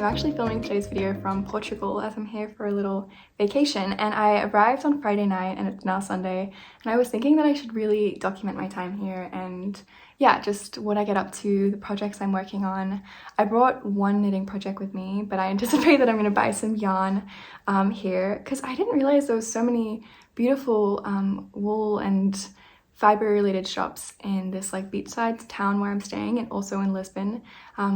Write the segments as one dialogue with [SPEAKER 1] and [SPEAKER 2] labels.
[SPEAKER 1] actually filming today's video from Portugal as I'm here for a little vacation, and I arrived on Friday night and it's now Sunday, and I was thinking that I should really document my time here and yeah, just what I get up to, the projects I'm working on. I brought one knitting project with me, but I anticipate that I'm going to buy some yarn here because I didn't realize there was so many beautiful wool and fiber related shops in this like beachside town where I'm staying, and also in Lisbon,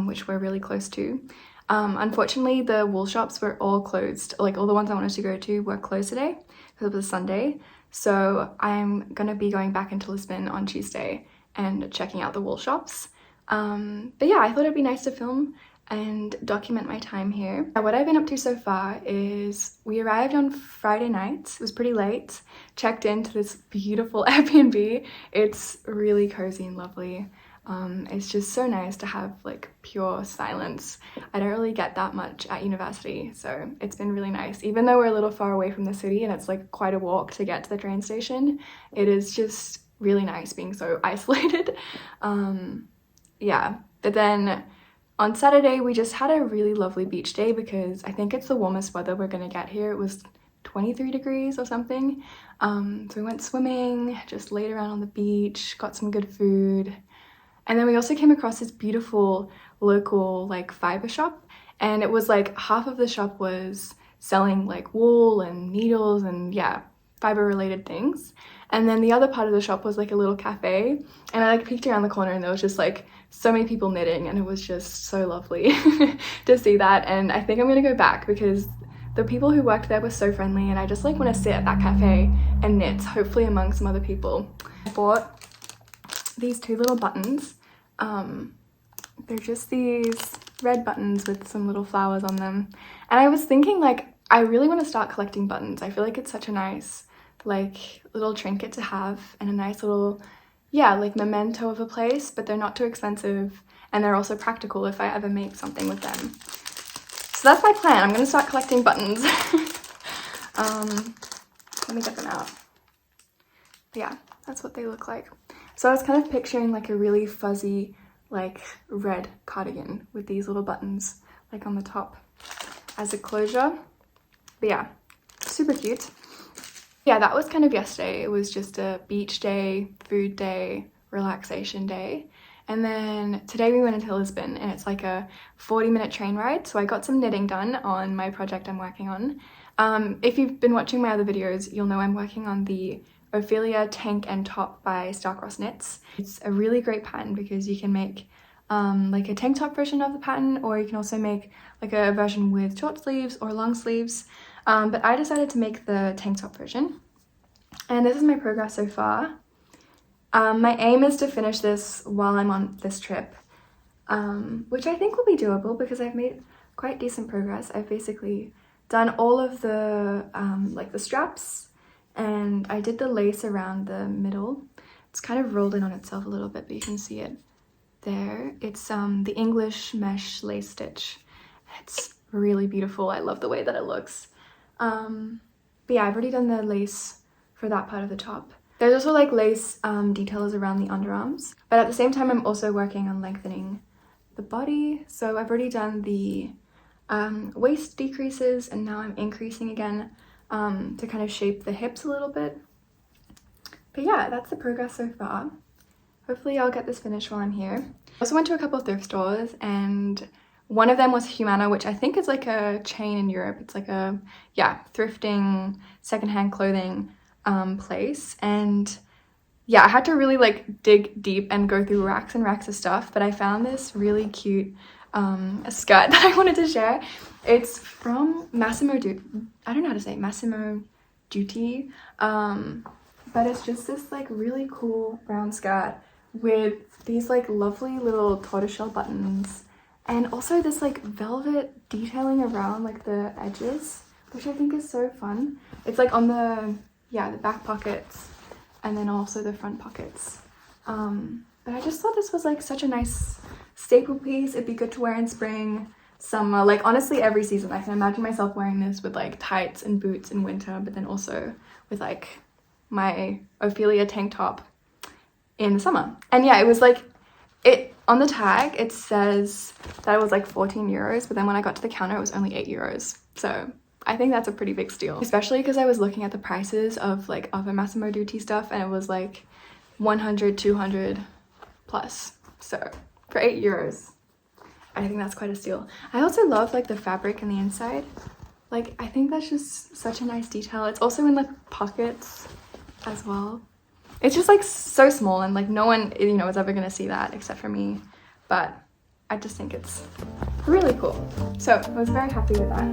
[SPEAKER 1] which we're really close to. Unfortunately, the wool shops were all closed. Like all the ones I wanted to go to were closed today because it was Sunday. So I'm gonna be going back into Lisbon on Tuesday and checking out the wool shops. But yeah, I thought it'd be nice to film and document my time here. What I've been up to so far is we arrived on Friday night. It was pretty late. Checked into this beautiful Airbnb. It's really cozy and lovely. It's just so nice to have like pure silence. I don't really get that much at university, so it's been really nice. Even though we're a little far away from the city and it's like quite a walk to get to the train station, it is just really nice being so isolated. Yeah, but then on Saturday, we just had a really lovely beach day because I think it's the warmest weather we're gonna get here. It was 23 degrees or something. So we went swimming, just laid around on the beach, got some good food. And then we also came across this beautiful local like fiber shop. And it was like half of the shop was selling like wool and needles and yeah, fiber related things. And then the other part of the shop was like a little cafe, and I like peeked around the corner and there was just like so many people knitting, and it was just so lovely to see that. And I think I'm gonna go back because the people who worked there were so friendly, and I just like want to sit at that cafe and knit, hopefully among some other people. I bought these two little buttons. They're just these red buttons with some little flowers on them, and I was thinking like I really want to start collecting buttons. I feel like it's such a nice like little trinket to have and a nice little yeah like memento of a place, but they're not too expensive and they're also practical if I ever make something with them. So that's my plan. I'm gonna start collecting buttons. Let me get them out. But yeah, that's what they look like. So I was kind of picturing like a really fuzzy like red cardigan with these little buttons like on the top as a closure. But yeah, super cute. Yeah, that was kind of yesterday. It was just a beach day, food day, relaxation day. And then today we went into Lisbon, and it's like a 40-minute train ride. So I got some knitting done on my project I'm working on. If you've been watching my other videos, you'll know I'm working on the Ophelia tank and top by Starcross Knits. It's a really great pattern because you can make like a tank top version of the pattern, or you can also make like a version with short sleeves or long sleeves. But I decided to make the tank top version, and this is my progress so far. My aim is to finish this while I'm on this trip, which I think will be doable because I've made quite decent progress. I've basically done all of the like the straps, and I did the lace around the middle. It's kind of rolled in on itself a little bit, but you can see it there. It's the English mesh lace stitch. It's really beautiful. I love the way that it looks. But yeah, I've already done the lace for that part of the top. There's also like lace details around the underarms, but at the same time I'm also working on lengthening the body. So I've already done the waist decreases, and now I'm increasing again to kind of shape the hips a little bit. But yeah, that's the progress so far. Hopefully I'll get this finished while I'm here. I also went to a couple of thrift stores, and one of them was Humana, which I think is like a chain in Europe. It's like a, yeah, thrifting, secondhand clothing place. And yeah, I had to really like dig deep and go through racks and racks of stuff, but I found this really cute a skirt that I wanted to share. It's from Massimo Dutti. I don't know how to say it, Massimo Dutti. But it's just this like really cool brown skirt with these like lovely little tortoiseshell buttons, and also this like velvet detailing around like the edges, which I think is so fun. It's like on the, yeah, the back pockets and then also the front pockets. But I just thought this was like such a nice staple piece. It'd be good to wear in spring, summer, like honestly every season. I can imagine myself wearing this with like tights and boots in winter, but then also with like my Ophelia tank top in the summer. And yeah, it On the tag it says that it was like 14 euros, but then when I got to the counter it was only 8 euros. So I think that's a pretty big steal, especially because I was looking at the prices of like other Massimo Dutti stuff and it was like 100, 200 plus. So for 8 euros, I think that's quite a steal. I also love like the fabric in the inside. Like, I think that's just such a nice detail. It's also in like pockets as well. It's just like so small and like no one, you know, is ever gonna see that except for me. But I just think it's really cool. So I was very happy with that.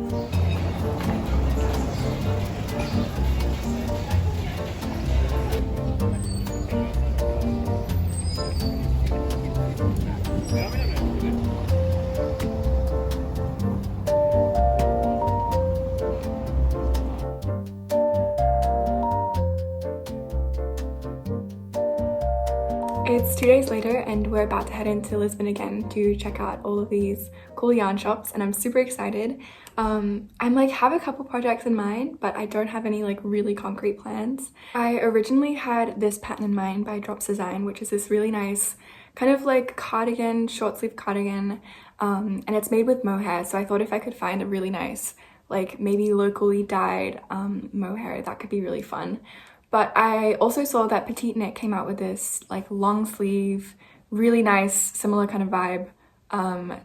[SPEAKER 1] It's 2 days later and we're about to head into Lisbon again to check out all of these cool yarn shops, and I'm super excited. I'm like have a couple projects in mind, but I don't have any like really concrete plans. I originally had this pattern in mind by Drops Design, which is this really nice kind of like cardigan, short sleeve cardigan, and it's made with mohair. So I thought if I could find a really nice like maybe locally dyed mohair, that could be really fun. But I also saw that Petite Knit came out with this like long sleeve, really nice, similar kind of vibe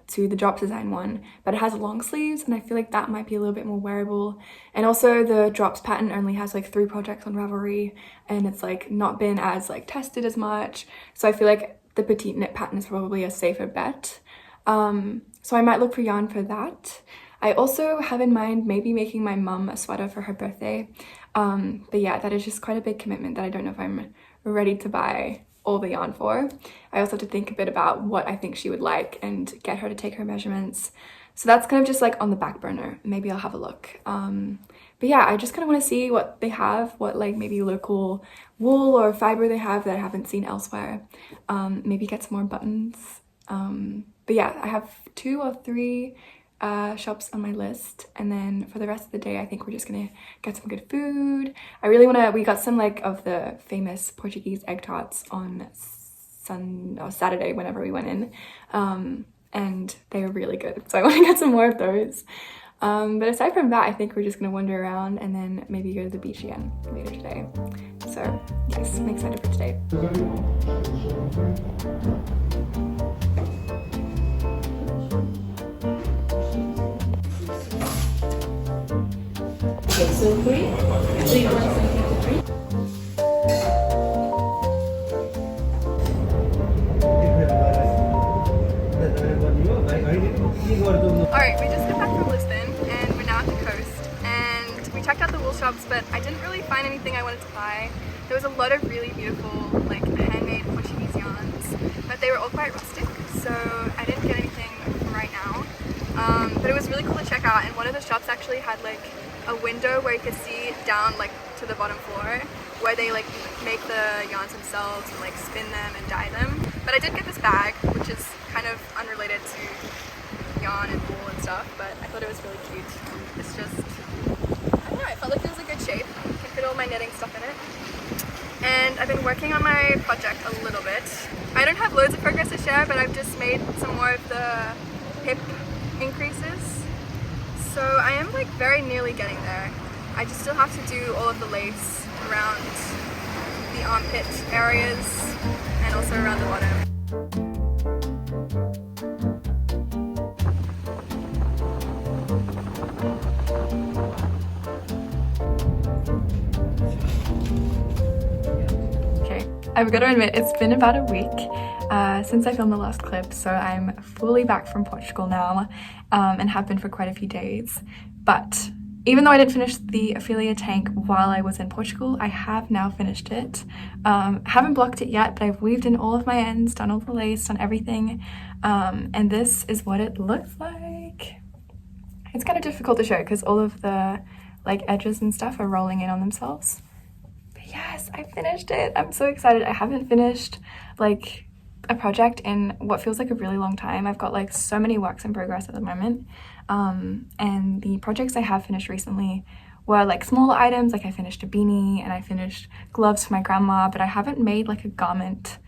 [SPEAKER 1] to the Drops Design one, but it has long sleeves and I feel like that might be a little bit more wearable. And also the Drops pattern only has like 3 projects on Ravelry and it's like not been as like tested as much. So I feel like the Petite Knit pattern is probably a safer bet. So I might look for yarn for that. I also have in mind maybe making my mum a sweater for her birthday. But yeah, that is just quite a big commitment that I don't know if I'm ready to buy all the yarn for. I also have to think a bit about what I think she would like and get her to take her measurements. So that's kind of just like on the back burner. Maybe I'll have a look. But yeah, I just kind of want to see what they have, what like maybe local wool or fiber they have that I haven't seen elsewhere. Maybe get some more buttons. But yeah, I have 2 or 3 shops on my list, and then for the rest of the day I think we're just gonna get some good food. I really want to, we got some like of the famous Portuguese egg tarts on Saturday whenever we went in, and they were really good, so I want to get some more of those. But aside from that, I think we're just gonna wander around and then maybe go to the beach again later today. So yes, I'm excited for today.
[SPEAKER 2] So three. So you want something 3?
[SPEAKER 1] Alright, we just got back from Lisbon and we're now at the coast, and we checked out the wool shops, but I didn't really find anything I wanted to buy. There was a lot of really beautiful like handmade Portuguese yarns, but they were all quite rustic, so I didn't get anything for right now. But it was really cool to check out, and one of the shops actually had like a window where you could see down like to the bottom floor where they like make the yarns themselves and like spin them and dye them. But I did get this bag, which is kind of unrelated to yarn and wool and stuff, but I thought it was really cute. It's just, I don't know, I felt like it was a good shape. I can fit all my knitting stuff in it. And I've been working on my project a little bit. I don't have loads of progress to share, but I've just made some more of the hip increases. So I am like very nearly getting there. I just still have to do all of the lace around the armpit areas and also around the bottom. Okay, I've got to admit it's been about a week since I filmed the last clip, so I'm fully back from Portugal now, and have been for quite a few days. But even though I didn't finish the Ophelia tank while I was in Portugal, I have now finished it. Haven't blocked it yet, but I've weaved in all of my ends, done all the lace, done everything, and this is what it looks like. It's kind of difficult to show because all of the like edges and stuff are rolling in on themselves. But yes, I finished it. I'm so excited. I haven't finished like a project in what feels like a really long time. I've got like so many works in progress at the moment, and the projects I have finished recently were like smaller items. Like I finished a beanie and I finished gloves for my grandma, but I haven't made like a garment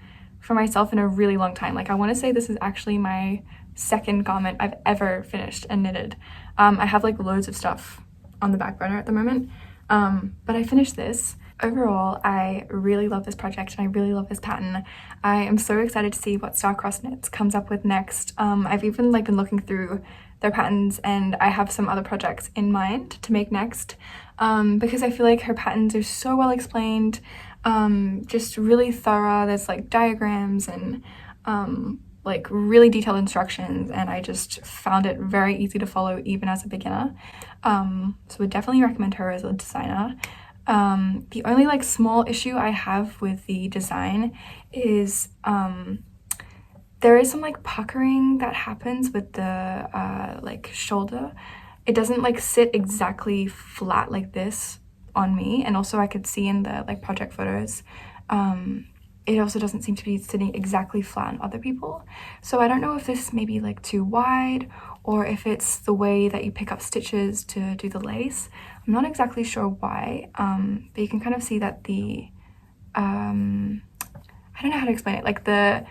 [SPEAKER 1] for myself in a really long time. Like I want to say this is actually my second garment I've ever finished and knitted. I have like loads of stuff on the back burner at the moment, but I finished this. Overall, I really love this project and I really love this pattern. I am so excited to see what Starcross Knits comes up with next. I've even like been looking through their patterns and I have some other projects in mind to make next, because I feel like her patterns are so well explained, just really thorough. There's like diagrams and like really detailed instructions, and I just found it very easy to follow even as a beginner. So would definitely recommend her as a designer. The only like small issue I have with the design is there is some like puckering that happens with the like shoulder. It doesn't like sit exactly flat like this on me, and also I could see in the like project photos it also doesn't seem to be sitting exactly flat on other people. So I don't know if this may be like too wide or if it's the way that you pick up stitches to do the lace. I'm not exactly sure why, but you can kind of see that the I don't know how to explain it, like the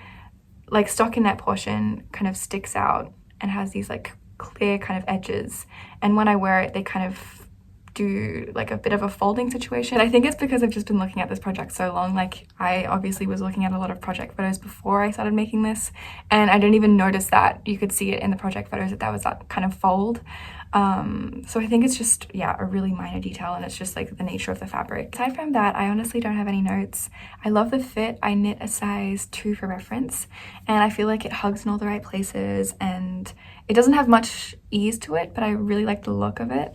[SPEAKER 1] like stockinette portion kind of sticks out and has these like clear kind of edges, and when I wear it they kind of do like a bit of a folding situation. I think it's because I've just been looking at this project so long. Like I obviously was looking at a lot of project photos before I started making this, and I didn't even notice that you could see it in the project photos that was that kind of fold. So I think it's just, yeah, a really minor detail, and it's just like the nature of the fabric. Aside from that, I honestly don't have any notes. I love the fit. I knit a size 2 for reference, and I feel like it hugs in all the right places, and it doesn't have much ease to it, but I really like the look of it.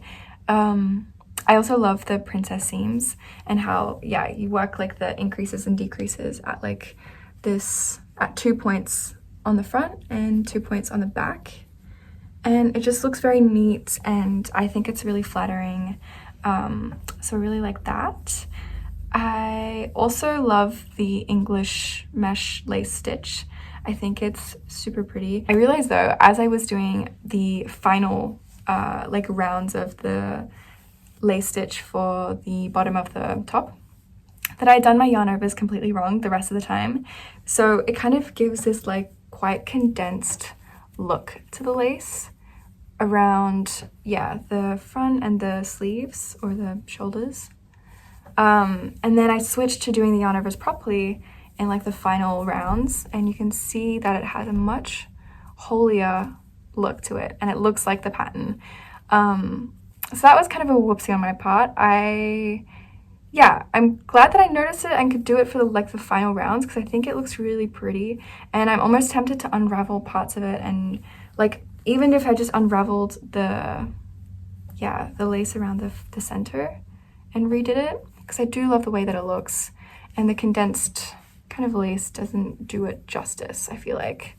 [SPEAKER 1] I also love the princess seams and how, yeah, you work like the increases and decreases at like this, at 2 points on the front and 2 points on the back. And it just looks very neat, and I think it's really flattering. So I really like that. I also love the English mesh lace stitch. I think it's super pretty. I realized though, as I was doing the final like rounds of the lace stitch for the bottom of the top, that I had done my yarn overs completely wrong the rest of the time. So it kind of gives this like quite condensed look to the lace around, yeah, the front and the sleeves or the shoulders. And then I switched to doing the yarn overs properly in like the final rounds, and you can see that it has a much holier look to it, and it looks like the pattern. So that was kind of a whoopsie on my part. Yeah, I'm glad that I noticed it and could do it for the final rounds, because I think it looks really pretty, and I'm almost tempted to unravel parts of it, and like even if I just unraveled the lace around the center and redid it, because I do love the way that it looks, and the condensed kind of lace doesn't do it justice, I feel like.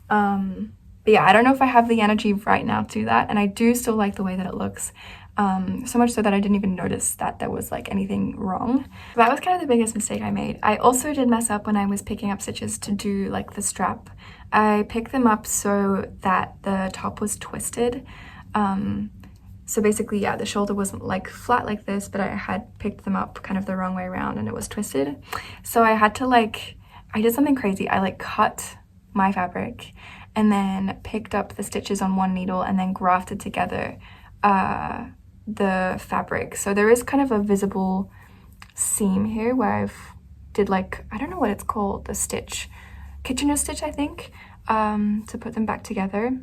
[SPEAKER 1] But yeah, I don't know if I have the energy right now to do that, and I do still like the way that it looks. So much so that I didn't even notice that there was like anything wrong. That was kind of the biggest mistake I made. I also did mess up when I was picking up stitches to do like the strap. I picked them up so that the top was twisted. So basically, yeah, the shoulder wasn't like flat like this, but I had picked them up kind of the wrong way around and it was twisted. So I had to I did something crazy. I cut my fabric and then picked up the stitches on one needle and then grafted together the fabric. So there is kind of a visible seam here where I've did I don't know what it's called, the stitch, Kitchener stitch, I think, to put them back together.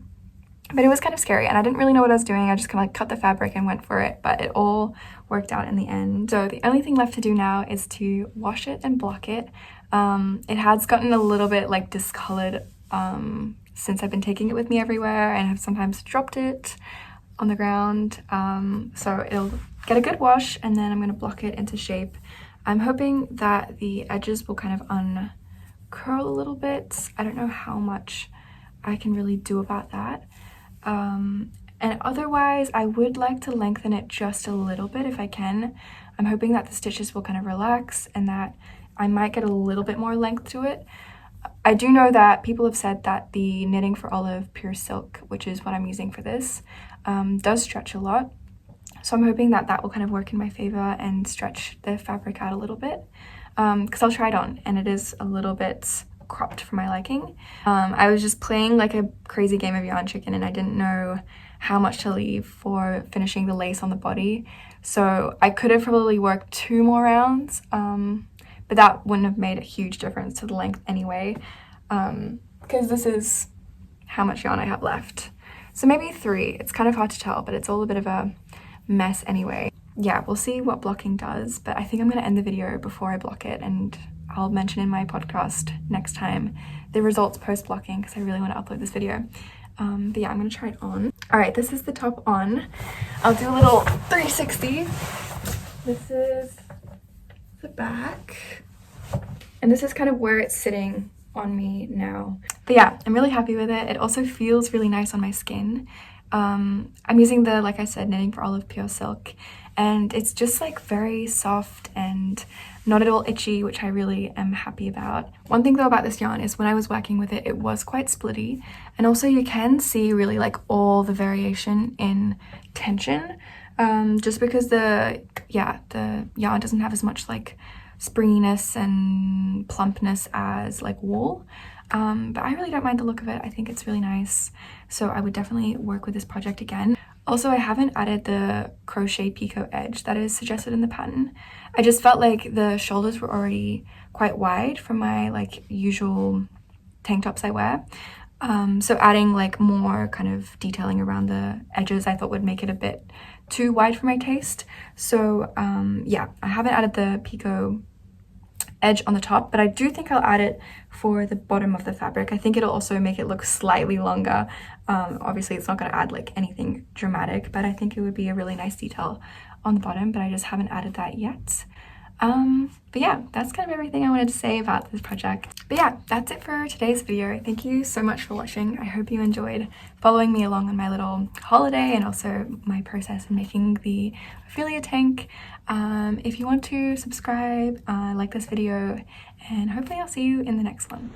[SPEAKER 1] But it was kind of scary and I didn't really know what I was doing. I just kind of cut the fabric and went for it, but it all worked out in the end. So the only thing left to do now is to wash it and block it. It has gotten a little bit discolored since I've been taking it with me everywhere and have sometimes dropped it on the ground. So it'll get a good wash and then I'm going to block it into shape. I'm hoping that the edges will kind of uncurl a little bit. I don't know how much I can really do about that. And otherwise I would like to lengthen it just a little bit if I can. I'm hoping that the stitches will kind of relax and that I might get a little bit more length to it. I do know that people have said that the Knitting for Olive Pure Silk, which is what I'm using for this, does stretch a lot. So I'm hoping that that will kind of work in my favor and stretch the fabric out a little bit. because I'll try it on, and it is a little bit cropped for my liking. I was just playing like a crazy game of yarn chicken, and I didn't know how much to leave for finishing the lace on the body, so I could have probably worked 2 more rounds, but that wouldn't have made a huge difference to the length anyway, because this is how much yarn I have left. So maybe 3. It's kind of hard to tell, but it's all a bit of a mess anyway. Yeah, we'll see what blocking does, but I think I'm going to end the video before I block it, and I'll mention in my podcast next time the results post-blocking, because I really want to upload this video. But yeah, I'm going to try it on. All right, this is the top on. I'll do a little 360. This is the back, and this is kind of where it's sitting on me now. But yeah, I'm really happy with it. It also feels really nice on my skin. I'm using the, like I said, Knitting for Olive Pure Silk, and it's just like very soft and not at all itchy, which I really am happy about. One thing though about this yarn is when I was working with it, it was quite splitty, and also you can see really like all the variation in tension, just because the yarn doesn't have as much like springiness and plumpness as like wool. But I really don't mind the look of it. I think it's really nice, so I would definitely work with this project again. Also, I haven't added the crochet picot edge that is suggested in the pattern. I just felt like the shoulders were already quite wide for my like usual tank tops I wear. So adding like more kind of detailing around the edges I thought would make it a bit too wide for my taste. So yeah, I haven't added the picot edge on the top, but I do think I'll add it for the bottom of the fabric. I think it'll also make it look slightly longer. Obviously it's not going to add like anything dramatic, but I think it would be a really nice detail on the bottom, but I just haven't added that yet. But yeah, that's kind of everything I wanted to say about this project. But yeah, that's it for today's video. Thank you so much for watching. I hope you enjoyed following me along on my little holiday and also my process in making the Ophelia tank. If you want to subscribe, like this video, and hopefully I'll see you in the next one.